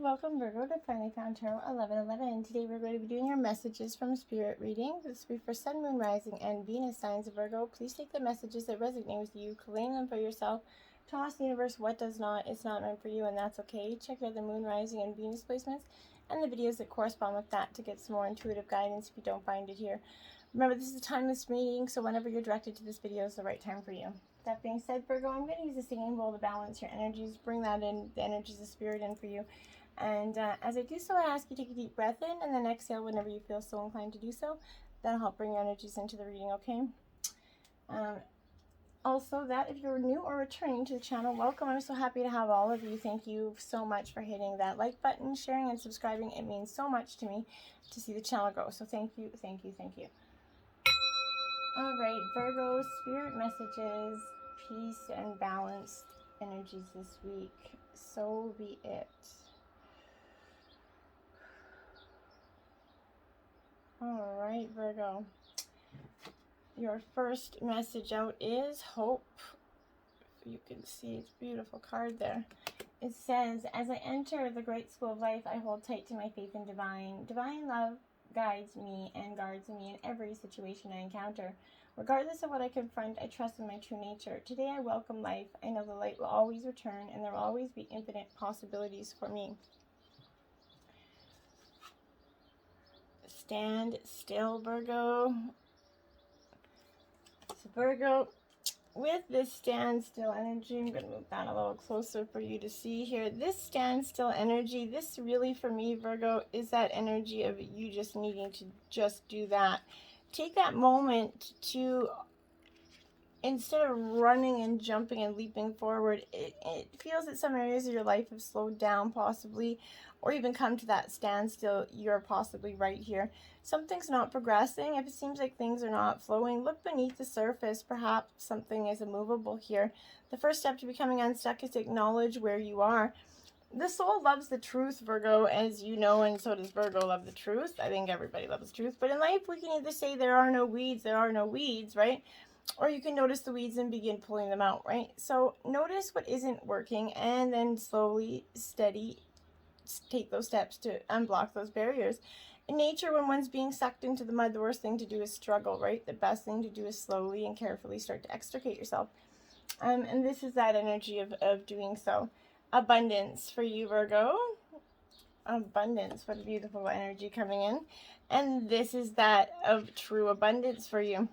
Welcome, Virgo, to Finally Found Tarot 1111. Today we're going to be doing your messages from Spirit reading. This will be for Sun, Moon, Rising, and Venus signs of Virgo. Please take the messages that resonate with you, claim them for yourself. Toss the universe what does not. It's not meant for you, and that's okay. Check out the Moon, Rising, and Venus placements and the videos that correspond with that to get some more intuitive guidance if you don't find it here. Remember, this is a timeless reading, so whenever you're directed to this video is the right time for you. That being said, Virgo, I'm going to use a singing bowl to balance your energies, bring that in, the energies of Spirit in for you. And as I do so, I ask you to take a deep breath in and then exhale whenever you feel so inclined to do so. That'll help bring your energies into the reading, okay? Also, that if you're new or returning to the channel, welcome. I'm so happy to have all of you. Thank you so much for hitting that like button, sharing, and subscribing. It means so much to me to see the channel grow. So thank you, thank you, thank you. All right, Virgo, spirit messages, peace and balanced energies this week. So be it. All right, Virgo. Your first message out is hope. You can see it's a beautiful card there. It says, as I enter the great school of life, I hold tight to my faith in divine. Divine love guides me and guards me in every situation I encounter. Regardless of what I confront, I trust in my true nature. Today I welcome life. I know the light will always return and there will always be infinite possibilities for me. Stand still, Virgo. So Virgo, with this stand still energy, I'm going to move that a little closer for you to see here. This stand still energy, this really for me, Virgo, is that energy of you just needing to just do that. Take that moment to, instead of running and jumping and leaping forward, it feels that some areas of your life have slowed down possibly, or even come to that standstill. You're possibly right here. Something's not progressing. If it seems like things are not flowing, look beneath the surface. Perhaps something is immovable here. The first step to becoming unstuck is to acknowledge where you are. The soul loves the truth, Virgo, as you know, and so does Virgo love the truth. I think everybody loves the truth. But in life, we can either say there are no weeds, right? Or you can notice the weeds and begin pulling them out, right? So notice what isn't working and then slowly, steady, take those steps to unblock those barriers. In nature, when one's being sucked into the mud, the worst thing to do is struggle, right? The best thing to do is slowly and carefully start to extricate yourself. And this is that energy of doing so. Abundance for you, Virgo. Abundance, what a beautiful energy coming in. And this is that of true abundance for you,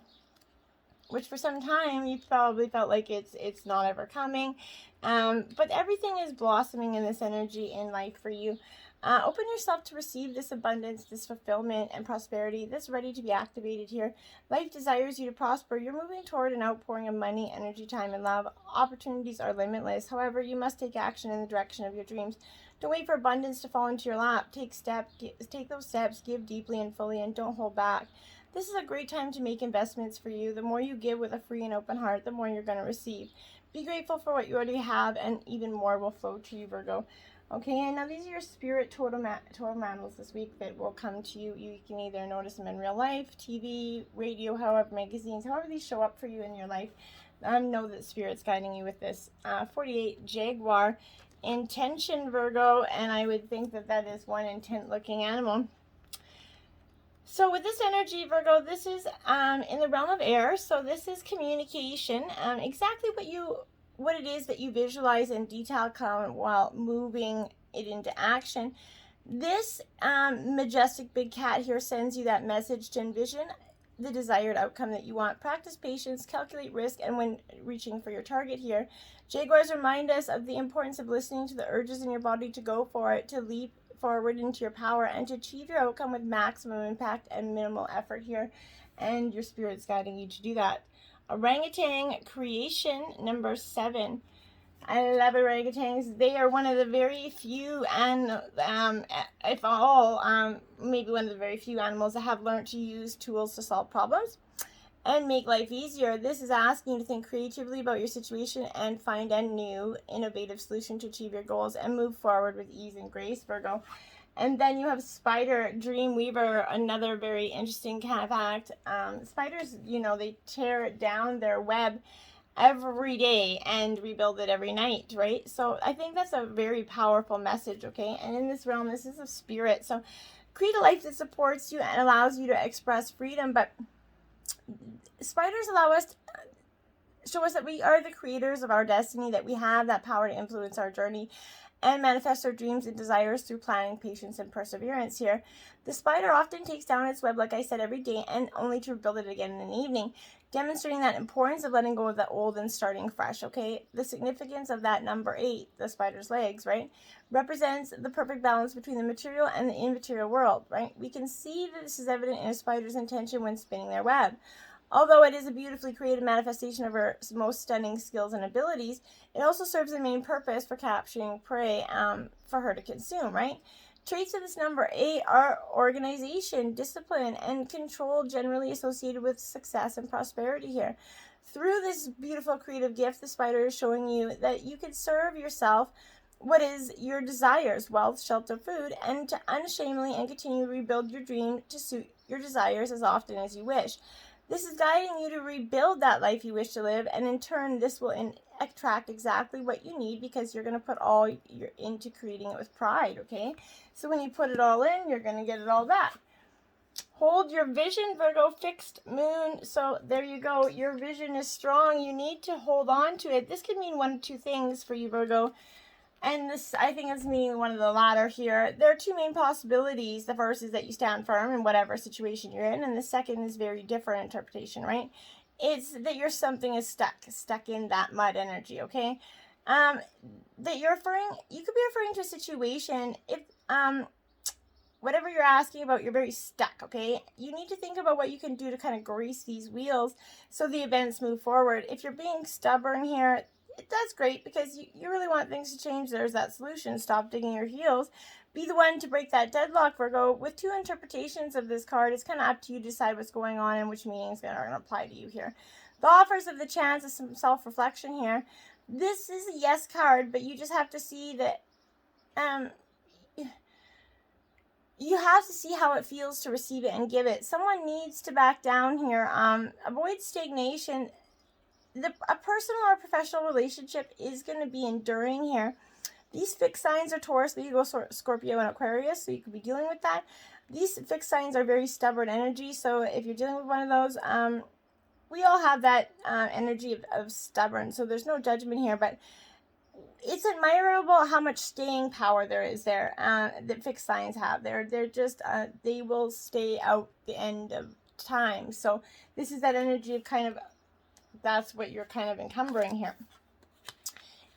which for some time you probably felt like it's not ever coming, but everything is blossoming in this energy in life for you. Open yourself to receive this abundance, this fulfillment and prosperity that's ready to be activated here. Life desires you to prosper. You're moving toward an outpouring of money, energy, time, and love. Opportunities are limitless. However, you must take action in the direction of your dreams. Don't wait for abundance to fall into your lap. Take those steps, give deeply and fully, and don't hold back. This is a great time to make investments for you. The more you give with a free and open heart, the more you're going to receive. Be grateful for what you already have, and even more will flow to you, Virgo. Okay, and now these are your spirit totem animals this week that will come to you. You can either notice them in real life, TV, radio, however, magazines, however these show up for you in your life. Know that Spirit's guiding you with this. 48, Jaguar. Intention, Virgo, and I would think that that is one intent-looking animal. So with this energy, Virgo, this is in the realm of air. So this is communication. Exactly what it is that you visualize in detail while moving it into action. This majestic big cat here sends you that message to envision the desired outcome that you want. Practice patience, calculate risk, and when reaching for your target here. Jaguars remind us of the importance of listening to the urges in your body to go for it, to leap forward into your power, and to achieve your outcome with maximum impact and minimal effort here. And your spirit's guiding you to do that. Orangutan creation number 7. I love orangutans. They are one of the very few, and if all, maybe one of the very few animals that have learned to use tools to solve problems and make life easier. This is asking you to think creatively about your situation and find a new, innovative solution to achieve your goals and move forward with ease and grace, Virgo. And then you have Spider, Dream Weaver, another very interesting kind of act. Spiders, you know, they tear down their web every day and rebuild it every night, right? So I think that's a very powerful message, okay? And in this realm, this is a spirit. So create a life that supports you and allows you to express freedom. But spiders allow us show us that we are the creators of our destiny, that we have that power to influence our journey and manifest our dreams and desires through planning, patience, and perseverance here. The spider often takes down its web, like I said, every day, and only to rebuild it again in the evening, demonstrating that importance of letting go of the old and starting fresh, okay? The significance of that number 8, the spider's legs, right, represents the perfect balance between the material and the immaterial world, right? We can see that this is evident in a spider's intention when spinning their web. Although it is a beautifully created manifestation of her most stunning skills and abilities, it also serves the main purpose for capturing prey for her to consume, right? Traits of this number 8 are organization, discipline, and control, generally associated with success and prosperity here. Through this beautiful creative gift, the spider is showing you that you can serve yourself what is your desires, wealth, shelter, food, and to unashamedly and continue to rebuild your dream to suit your desires as often as you wish. This is guiding you to rebuild that life you wish to live, and in turn, this will attract exactly what you need, because you're going to put all your into creating it with pride, okay? So when you put it all in, you're going to get it all back. Hold your vision, Virgo, fixed moon. So there you go. Your vision is strong. You need to hold on to it. This could mean one of two things for you, Virgo. And this, I think, is meaning one of the latter here. There are two main possibilities. The first is that you stand firm in whatever situation you're in, and the second is very different interpretation, right? It's that something is stuck in that mud energy, okay? That you're referring, you could be referring to a situation if whatever you're asking about, you're very stuck, okay? You need to think about what you can do to kind of grease these wheels so the events move forward. If you're being stubborn here, that's great, because you really want things to change. There's that solution. Stop digging your heels. Be the one to break that deadlock, Virgo. With two interpretations of this card, it's kind of up to you to decide what's going on and which meanings are going to apply to you here. The offers of the chance of some self-reflection here. This is a yes card, but you just have to see that you have to see how it feels to receive it and give it. Someone needs to back down here. Avoid stagnation. A personal or professional relationship is going to be enduring here. These fixed signs are Taurus, Leo, Scorpio, and Aquarius, so you could be dealing with that. These fixed signs are very stubborn energy, so if you're dealing with one of those, we all have that energy of stubborn, so there's no judgment here, but it's admirable how much staying power there is there that fixed signs have. They're just, they will stay out the end of time. So this is that energy of kind of, that's what you're kind of encumbering here.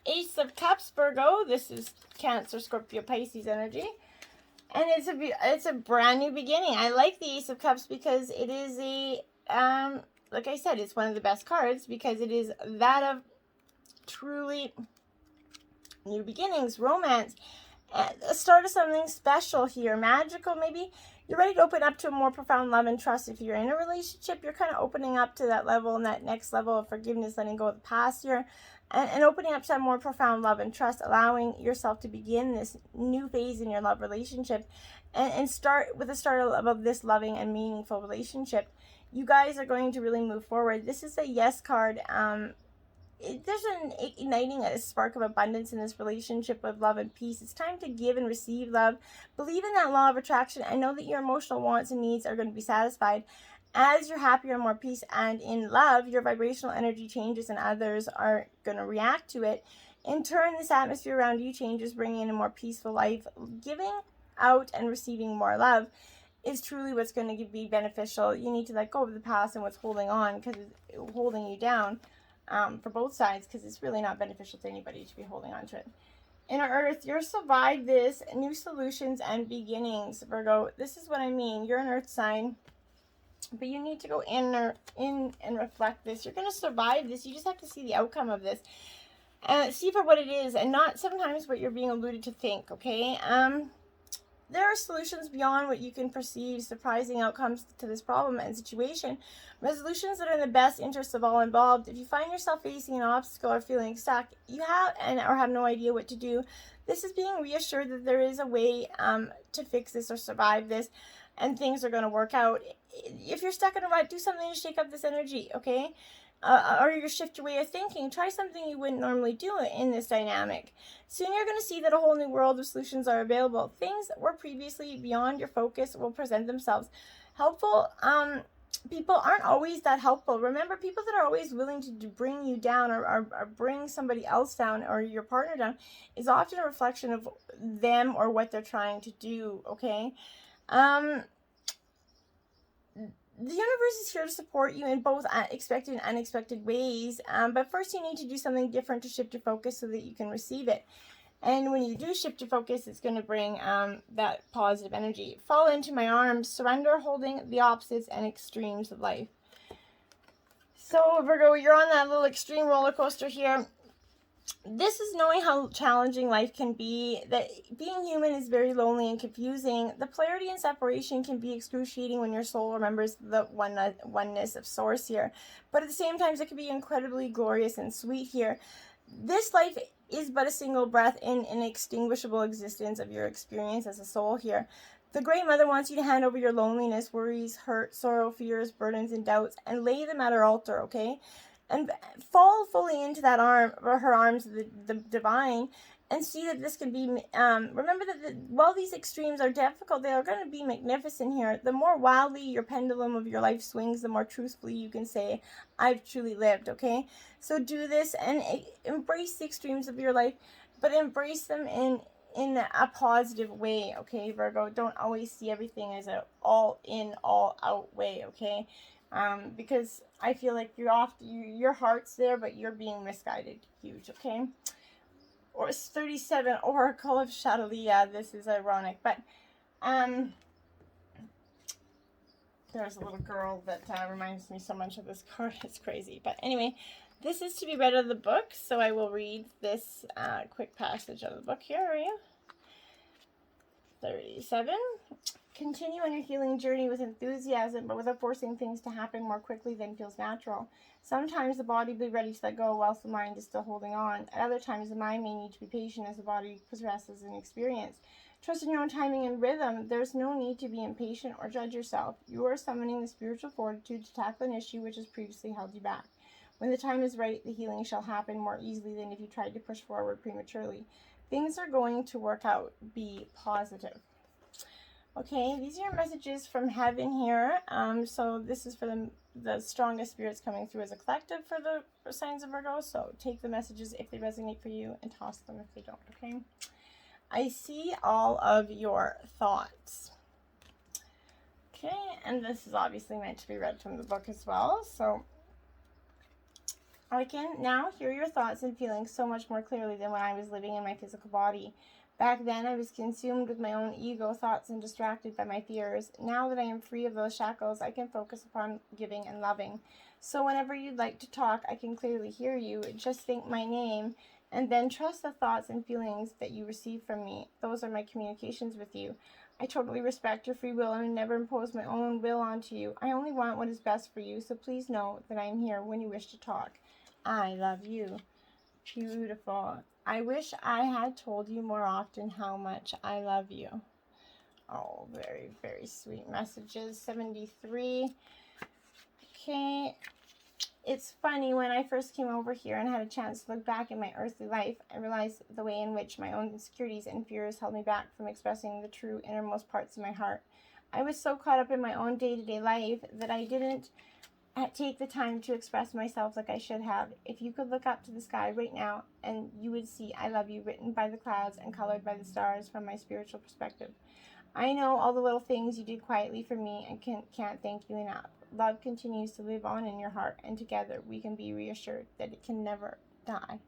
Ace of Cups, Virgo. This is Cancer, Scorpio, Pisces energy. And it's a brand new beginning. I like the Ace of Cups because it is a, like I said, it's one of the best cards because it is that of truly new beginnings, romance, a start of something special here, magical maybe. You're ready to open up to a more profound love and trust. If you're in a relationship, you're kind of opening up to that level and that next level of forgiveness, letting go of the past here, and opening up to that more profound love and trust, allowing yourself to begin this new phase in your love relationship and start with the start of this loving and meaningful relationship. You guys are going to really move forward. This is a yes card. There's an igniting a spark of abundance in this relationship of love and peace. It's time to give and receive love. Believe in that law of attraction and know that your emotional wants and needs are going to be satisfied. As you're happier and more peace and in love, your vibrational energy changes and others are going to react to it. In turn, this atmosphere around you changes, bringing in a more peaceful life. Giving out and receiving more love is truly what's going to be beneficial. You need to let go of the past and what's holding on, because it's holding you down. For both sides, because it's really not beneficial to anybody to be holding on to it. Inner Earth, you'll survive this. New solutions and beginnings, Virgo. This is what I mean. You're an Earth sign, but you need to go in and reflect this. You're going to survive this. You just have to see the outcome of this. See for what it is, and not sometimes what you're being alluded to think, okay? There are solutions beyond what you can perceive, surprising outcomes to this problem and situation, resolutions that are in the best interest of all involved. If you find yourself facing an obstacle or feeling stuck, or have no idea what to do, this is being reassured that there is a way to fix this or survive this, and things are going to work out. If you're stuck in a rut, do something to shake up this energy, okay? or you shift your way of thinking. Try something you wouldn't normally do in this dynamic. Soon you're going to see that a whole new world of solutions are available. Things that were previously beyond your focus will present themselves. Helpful people aren't always that helpful. Remember, people that are always willing to bring you down, or bring somebody else down, or your partner down, is often a reflection of them or what they're trying to do, okay? The universe is here to support you in both expected and unexpected ways, but first you need to do something different to shift your focus so that you can receive it. And when you do shift your focus, it's going to bring that positive energy. Fall into my arms, surrender, holding the opposites and extremes of life. So Virgo, you're on that little extreme roller coaster here. This is knowing how challenging life can be, that being human is very lonely and confusing. The polarity and separation can be excruciating when your soul remembers the oneness of source here. But at the same time, it can be incredibly glorious and sweet here. This life is but a single breath in an inextinguishable existence of your experience as a soul here. The Great Mother wants you to hand over your loneliness, worries, hurt, sorrow, fears, burdens, and doubts, and lay them at her altar, okay? And fall fully into that arm, or her arms, the divine, and see that this can be, remember that while these extremes are difficult, they are going to be magnificent here. The more wildly your pendulum of your life swings, the more truthfully you can say, I've truly lived, okay? So do this and embrace the extremes of your life, but embrace them in a positive way, okay, Virgo? Don't always see everything as a all in, all out way, okay? Because I feel like your heart's there, but you're being misguided. Huge, okay? Or 37, Oracle of Chatelet. Yeah, this is ironic, but there's a little girl that reminds me so much of this card. It's crazy, but anyway, this is to be read out of the book, so I will read this quick passage of the book here. Are you? 37. Continue on your healing journey with enthusiasm, but without forcing things to happen more quickly than feels natural. Sometimes the body will be ready to let go whilst the mind is still holding on. At other times, the mind may need to be patient as the body possesses an experience. Trust in your own timing and rhythm. There's no need to be impatient or judge yourself. You are summoning the spiritual fortitude to tackle an issue which has previously held you back. When the time is right, the healing shall happen more easily than if you tried to push forward prematurely. Things are going to work out. Be positive. Okay, these are your messages from heaven here. So this is for the strongest spirits coming through as a collective for the signs of Virgo. So take the messages if they resonate for you and toss them if they don't, okay? I see all of your thoughts. Okay, and this is obviously meant to be read from the book as well. So I can now hear your thoughts and feelings so much more clearly than when I was living in my physical body. Back then, I was consumed with my own ego thoughts and distracted by my fears. Now that I am free of those shackles, I can focus upon giving and loving. So whenever you'd like to talk, I can clearly hear you. Just think my name, and then trust the thoughts and feelings that you receive from me. Those are my communications with you. I totally respect your free will and never impose my own will onto you. I only want what is best for you, so please know that I am here when you wish to talk. I love you. Beautiful. I wish I had told you more often how much I love you. Oh, very, very sweet messages. 73. Okay. It's funny, when I first came over here and had a chance to look back at my earthly life, I realized the way in which my own insecurities and fears held me back from expressing the true innermost parts of my heart. I was so caught up in my own day-to-day life that I didn't take the time to express myself like I should have. If you could look up to the sky right now, and you would see I love you written by the clouds and colored by the stars from my spiritual perspective. I know all the little things you did quietly for me and can't thank you enough. Love continues to live on in your heart, and together we can be reassured that it can never die.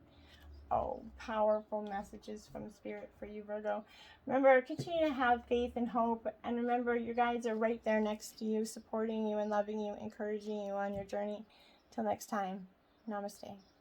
Oh, powerful messages from Spirit for you, Virgo. Remember, continue to have faith and hope. And remember, your guides are right there next to you, supporting you and loving you, encouraging you on your journey. Till next time, namaste.